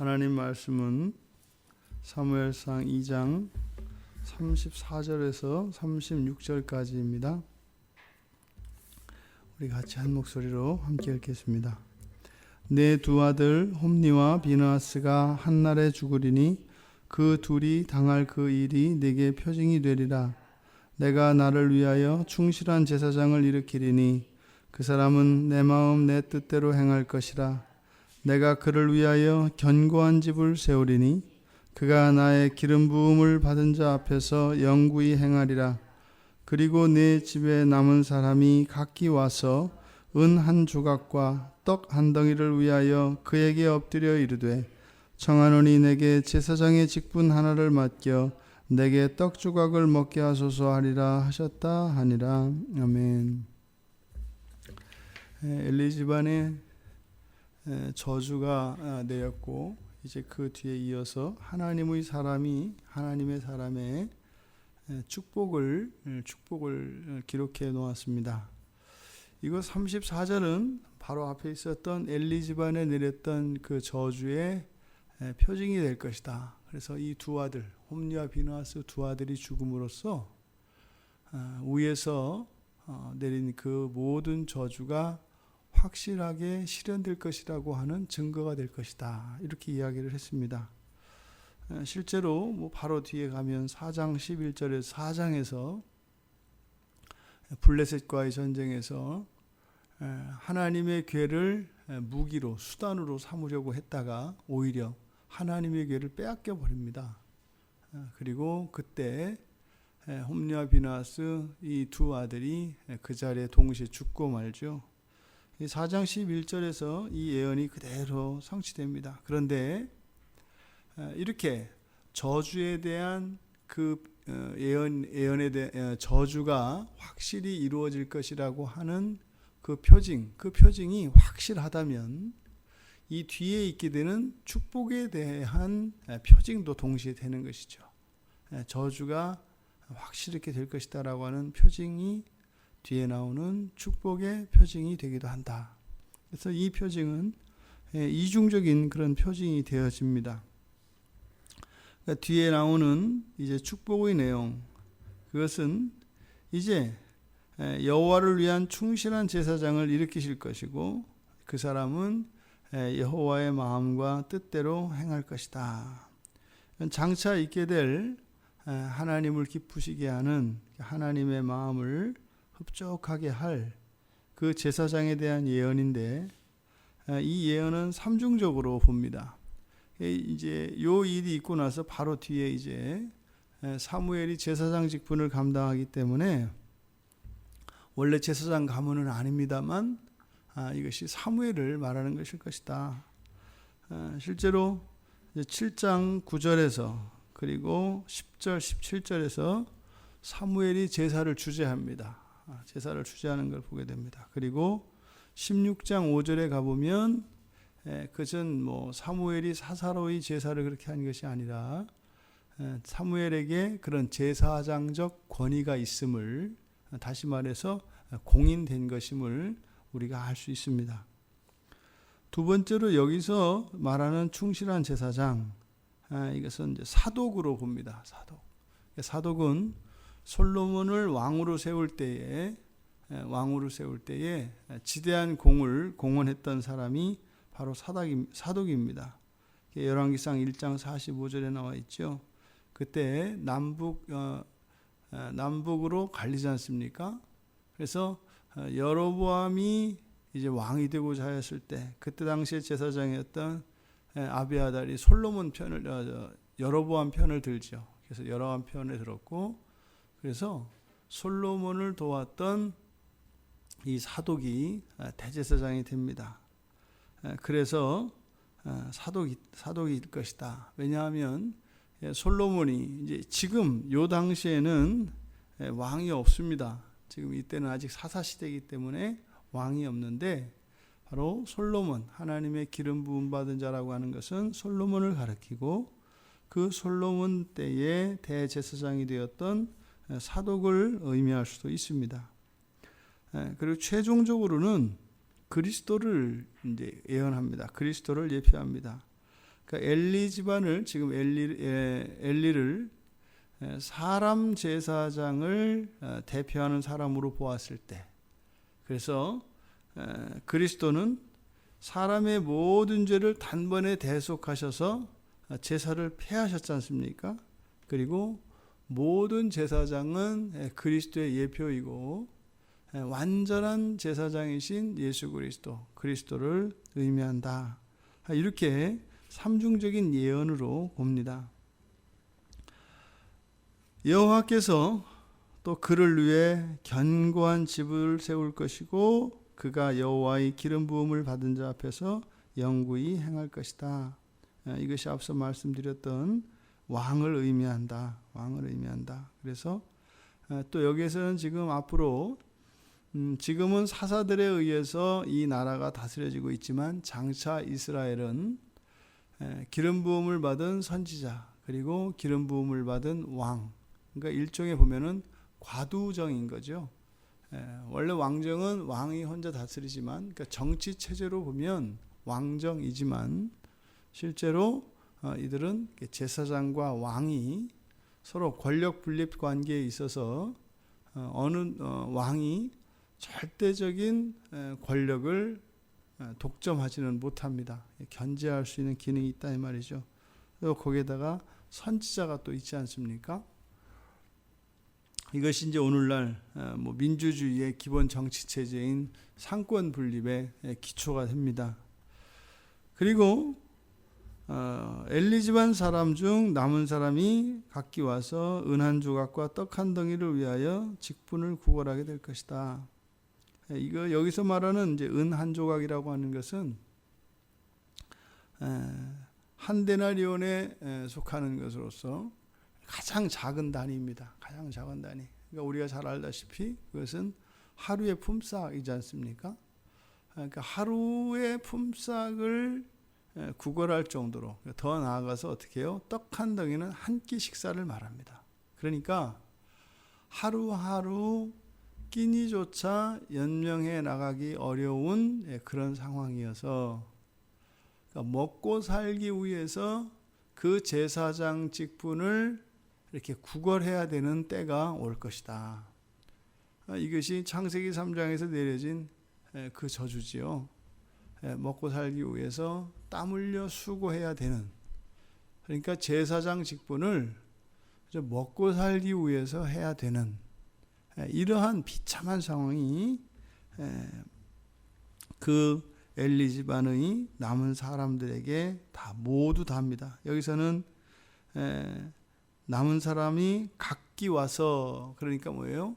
하나님 말씀은 사무엘상 2장 34절에서 36절까지입니다. 우리 같이 한 목소리로 함께 읽겠습니다. 내 두 아들 홈니와 비느하스가 한날에 죽으리니 그 둘이 당할 그 일이 내게 표징이 되리라. 내가 나를 위하여 충실한 제사장을 일으키리니 그 사람은 내 마음 내 뜻대로 행할 것이라. 내가 그를 위하여 견고한 집을 세우리니 그가 나의 기름 부음을 받은 자 앞에서 영구히 행하리라. 그리고 내 집에 남은 사람이 각기 와서 은 한 조각과 떡 한 덩이를 위하여 그에게 엎드려 이르되 청하노니 내게 제사장의 직분 하나를 맡겨 내게 떡 조각을 먹게 하소서 하리라 하셨다 하니라. 아멘. 엘리 집안에 저주가 내렸고 이제 그 뒤에 이어서 하나님의 사람의 축복을 기록해 놓았습니다. 이거 34절은 바로 앞에 있었던 엘리 집안에 내렸던 그 저주의 표징이 될 것이다. 그래서 이 두 아들 홈니와 비느하스 두 아들이 죽음으로써 위에서 내린 그 모든 저주가 확실하게 실현될 것이라고 하는 증거가 될 것이다. 이렇게 이야기를 했습니다. 실제로 바로 뒤에 가면 4장 11절에 4장에서 블레셋과의 전쟁에서 하나님의 괴를 무기로 수단으로 삼으려고 했다가 오히려 하나님의 괴를 빼앗겨 버립니다. 그리고 그때 홈니와 비느하스 이 두 아들이 그 자리에 동시에 죽고 말죠. 4장 11절에서 이 예언이 그대로 성취됩니다. 그런데 이렇게 저주에 대한 그 예언에 대한 저주가 확실히 이루어질 것이라고 하는 그 표징이 확실하다면 이 뒤에 있게 되는 축복에 대한 표징도 동시에 되는 것이죠. 저주가 확실하게 될 것이다라고 하는 표징이 뒤에 나오는 축복의 표징이 되기도 한다. 그래서 이 표징은 이중적인 그런 표징이 되어집니다. 그러니까 뒤에 나오는 이제 축복의 내용, 그것은 이제 여호와를 위한 충실한 제사장을 일으키실 것이고 그 사람은 여호와의 마음과 뜻대로 행할 것이다. 장차 있게 될 하나님을 기쁘시게 하는 하나님의 마음을 흡족하게 할 그 제사장에 대한 예언인데 이 예언은 삼중적으로 봅니다. 이제 요 일이 있고 나서 바로 뒤에 이제 사무엘이 제사장 직분을 감당하기 때문에 원래 제사장 가문은 아닙니다만 이것이 사무엘을 말하는 것일 것이다. 실제로 7장 9절에서 그리고 10절 17절에서 사무엘이 제사를 주재합니다. 제사를 주재하는 걸 보게 됩니다. 그리고 16장 5절에 가보면 그전 사무엘이 사사로이 제사를 그렇게 한 것이 아니라 사무엘에게 그런 제사장적 권위가 있음을, 다시 말해서 공인된 것임을 우리가 알 수 있습니다. 두 번째로 여기서 말하는 충실한 제사장, 이것은 이제 사독으로 봅니다. 사독은 솔로몬을 왕으로 세울 때에 지대한 공을 공헌했던 사람이 바로 사독입니다. 열왕기상 1장 45절에 나와 있죠. 그때 남북으로 갈리지 않습니까? 그래서 여로보암이 이제 왕이 되고자 하였을 때 그때 당시에 제사장이었던 아비아달이 솔로몬 편을 여로보암 편을 들죠. 그래서 여로보암 편을 들었고, 그래서 솔로몬을 도왔던 이 사독이 대제사장이 됩니다. 그래서 사독일 것이다. 왜냐하면 솔로몬이 이제 지금 요 당시에는 왕이 없습니다. 지금 이때는 아직 사사 시대이기 때문에 왕이 없는데 바로 솔로몬, 하나님의 기름 부음 받은 자라고 하는 것은 솔로몬을 가리키고 그 솔로몬 때에 대제사장이 되었던 사독을 의미할 수도 있습니다. 그리고 최종적으로는 그리스도를 이제 예언합니다. 그리스도를 예표합니다. 그러니까 엘리 집안을 지금 엘리를 사람 제사장을 대표하는 사람으로 보았을 때, 그래서 그리스도는 사람의 모든 죄를 단번에 대속하셔서 제사를 폐하셨지 않습니까? 그리고 모든 제사장은 그리스도의 예표이고 완전한 제사장이신 예수 그리스도를 의미한다. 이렇게 삼중적인 예언으로 봅니다. 여호와께서 또 그를 위해 견고한 집을 세울 것이고 그가 여호와의 기름 부음을 받은 자 앞에서 영구히 행할 것이다. 이것이 앞서 말씀드렸던 왕을 의미한다. 그래서 또 여기에서는 지금 앞으로 지금은 사사들에 의해서 이 나라가 다스려지고 있지만 장차 이스라엘은 기름 부음을 받은 선지자 그리고 기름 부음을 받은 왕, 그러니까 일종의 보면은 과두정인 거죠. 원래 왕정은 왕이 혼자 다스리지만, 그러니까 정치 체제로 보면 왕정이지만 실제로 이들은 제사장과 왕이 서로 권력 분립 관계에 있어서 어느 왕이 절대적인 권력을 독점하지는 못합니다. 견제할 수 있는 기능이 있다 이 말이죠. 그리고 거기에다가 선지자가 또 있지 않습니까? 이것이 이제 오늘날 민주주의의 기본 정치 체제인 상권 분립의 기초가 됩니다. 그리고 엘리 집안 사람 중 남은 사람이 각기 와서 은 한 조각과 떡 한 덩이를 위하여 직분을 구걸하게 될 것이다. 이거 여기서 말하는 이제 은 한 조각이라고 하는 것은 한 데나리온에 속하는 것으로서 가장 작은 단위입니다. 가장 작은 단위. 그러니까 우리가 잘 알다시피 그것은 하루의 품삯이지 않습니까? 그러니까 하루의 품삯을 구걸할 정도로, 더 나아가서 어떻게 해요? 떡 한 덩이는 한 끼 식사를 말합니다. 그러니까 하루하루 끼니조차 연명해 나가기 어려운 그런 상황이어서, 그러니까 먹고 살기 위해서 그 제사장 직분을 이렇게 구걸해야 되는 때가 올 것이다. 이것이 창세기 3장에서 내려진 그 저주지요. 먹고 살기 위해서 땀 흘려 수고해야 되는, 그러니까 제사장 직분을 먹고 살기 위해서 해야 되는 이러한 비참한 상황이 그 엘리 집안의 남은 사람들에게 모두 답니다. 여기서는 남은 사람이 각기 와서, 그러니까 뭐예요?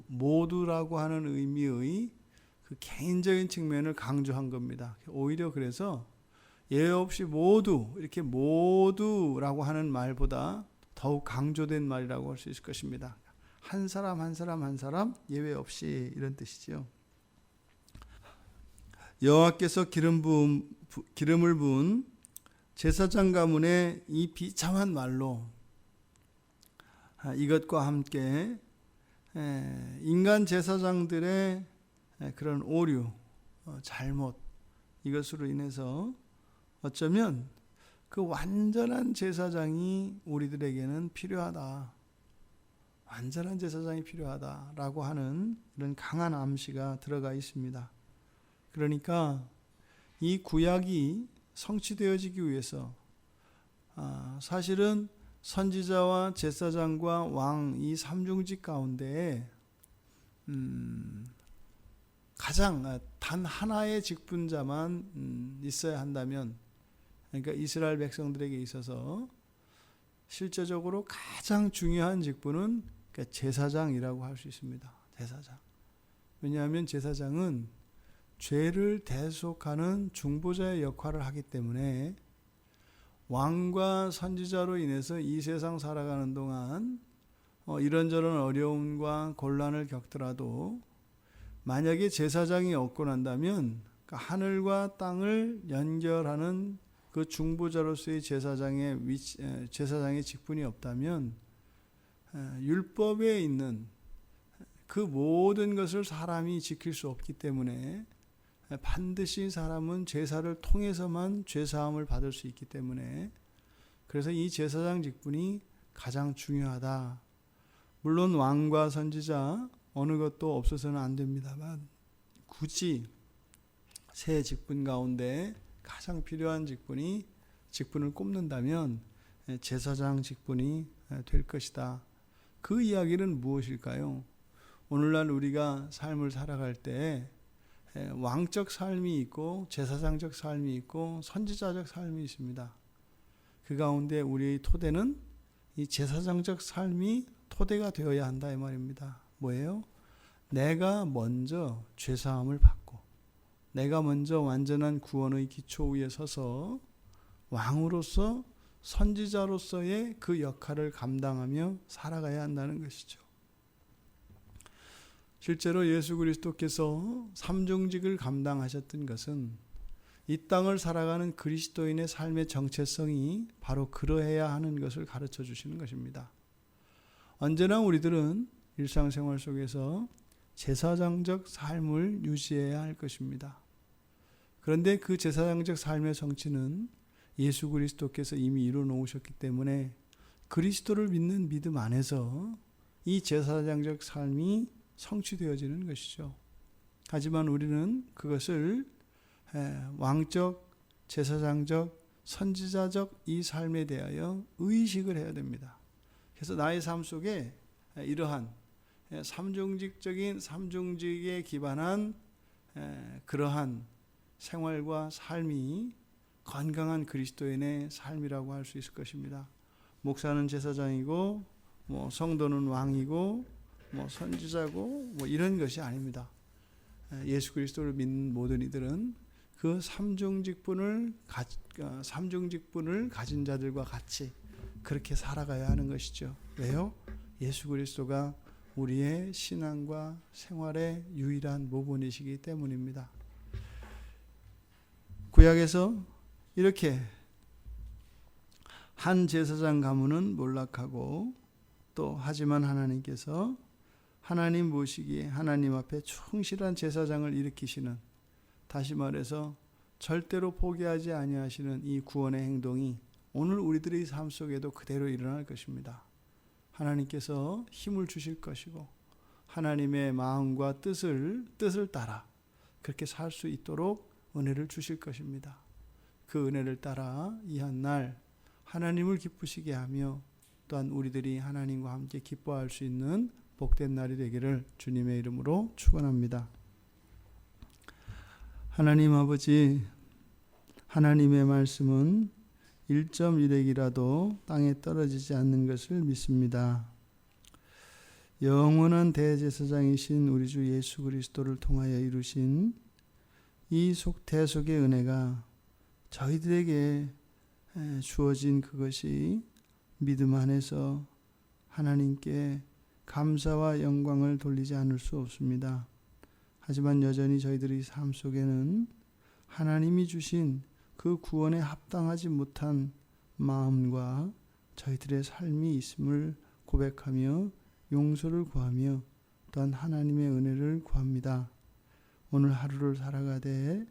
모두라고 하는 의미의 그 개인적인 측면을 강조한 겁니다. 오히려 그래서 예외 없이 모두, 이렇게 모두라고 하는 말보다 더욱 강조된 말이라고 할 수 있을 것입니다. 한 사람 예외 없이, 이런 뜻이죠. 여호와께서 기름을 부은 제사장 가문의 이 비참한 말로 이것과 함께 인간 제사장들의 그런 오류, 잘못, 이것으로 인해서 어쩌면 그 완전한 제사장이 우리들에게는 필요하다. 완전한 제사장이 필요하다라고 하는 이런 강한 암시가 들어가 있습니다. 그러니까 이 구약이 성취되어지기 위해서 사실은 선지자와 제사장과 왕 이 삼중직 가운데 가장 단 하나의 직분자만 있어야 한다면, 그러니까 이스라엘 백성들에게 있어서 실제적으로 가장 중요한 직분은 그러니까 제사장이라고 할 수 있습니다. 제사장. 왜냐하면 제사장은 죄를 대속하는 중보자의 역할을 하기 때문에 왕과 선지자로 인해서 이 세상 살아가는 동안 이런저런 어려움과 곤란을 겪더라도 만약에 제사장이 없고 난다면 그 하늘과 땅을 연결하는 그 중보자로서의 제사장의 직분이 없다면 율법에 있는 그 모든 것을 사람이 지킬 수 없기 때문에 반드시 사람은 제사를 통해서만 죄사함을 받을 수 있기 때문에, 그래서 이 제사장 직분이 가장 중요하다. 물론 왕과 선지자 어느 것도 없어서는 안 됩니다만, 굳이 세 직분 가운데 가장 필요한 직분을 꼽는다면 제사장 직분이 될 것이다. 그 이야기는 무엇일까요? 오늘날 우리가 삶을 살아갈 때 왕적 삶이 있고 제사장적 삶이 있고 선지자적 삶이 있습니다. 그 가운데 우리의 토대는 이 제사장적 삶이 토대가 되어야 한다 이 말입니다. 뭐예요? 내가 먼저 죄사함을 받고 내가 먼저 완전한 구원의 기초 위에 서서 왕으로서 선지자로서의 그 역할을 감당하며 살아가야 한다는 것이죠. 실제로 예수 그리스도께서 삼중직을 감당하셨던 것은 이 땅을 살아가는 그리스도인의 삶의 정체성이 바로 그러해야 하는 것을 가르쳐 주시는 것입니다. 언제나 우리들은 일상생활 속에서 제사장적 삶을 유지해야 할 것입니다. 그런데 그 제사장적 삶의 정치는 예수 그리스도께서 이미 이루어 놓으셨기 때문에 그리스도를 믿는 믿음 안에서 이 제사장적 삶이 성취되어지는 것이죠. 하지만 우리는 그것을 왕적, 제사장적, 선지자적 이 삶에 대하여 의식을 해야 됩니다. 그래서 나의 삶 속에 이러한 삼중직에 기반한 그러한 생활과 삶이 건강한 그리스도인의 삶이라고 할 수 있을 것입니다. 목사는 제사장이고 성도는 왕이고 선지자고 이런 것이 아닙니다. 예수 그리스도를 믿는 모든 이들은 그 삼중직분을 가진 자들과 같이 그렇게 살아가야 하는 것이죠. 왜요? 예수 그리스도가 우리의 신앙과 생활의 유일한 모본이시기 때문입니다. 구약에서 이렇게 한 제사장 가문은 몰락하고 또 하지만 하나님께서 하나님 모시기에 하나님 앞에 충실한 제사장을 일으키시는, 다시 말해서 절대로 포기하지 아니하시는 이 구원의 행동이 오늘 우리들의 삶 속에도 그대로 일어날 것입니다. 하나님께서 힘을 주실 것이고 하나님의 마음과 뜻을 따라 그렇게 살 수 있도록 은혜를 주실 것입니다. 그 은혜를 따라 이 한 날 하나님을 기쁘시게 하며 또한 우리들이 하나님과 함께 기뻐할 수 있는 복된 날이 되기를 주님의 이름으로 축원합니다. 하나님 아버지, 하나님의 말씀은 1.1핵이라도 땅에 떨어지지 않는 것을 믿습니다. 영원한 대제사장이신 우리 주 예수 그리스도를 통하여 이루신 이 대속의 은혜가 저희들에게 주어진 그것이 믿음 안에서 하나님께 감사와 영광을 돌리지 않을 수 없습니다. 하지만 여전히 저희들의 삶 속에는 하나님이 주신 그 구원에 합당하지 못한 마음과 저희들의 삶이 있음을 고백하며 용서를 구하며 또한 하나님의 은혜를 구합니다. 오늘 하루를 살아가되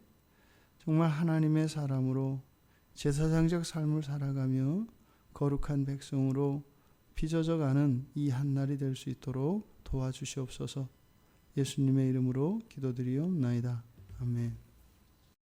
정말 하나님의 사람으로 제사장적 삶을 살아가며 거룩한 백성으로 빚어져가는 이 한날이 될 수 있도록 도와주시옵소서. 예수님의 이름으로 기도드리옵나이다. 아멘.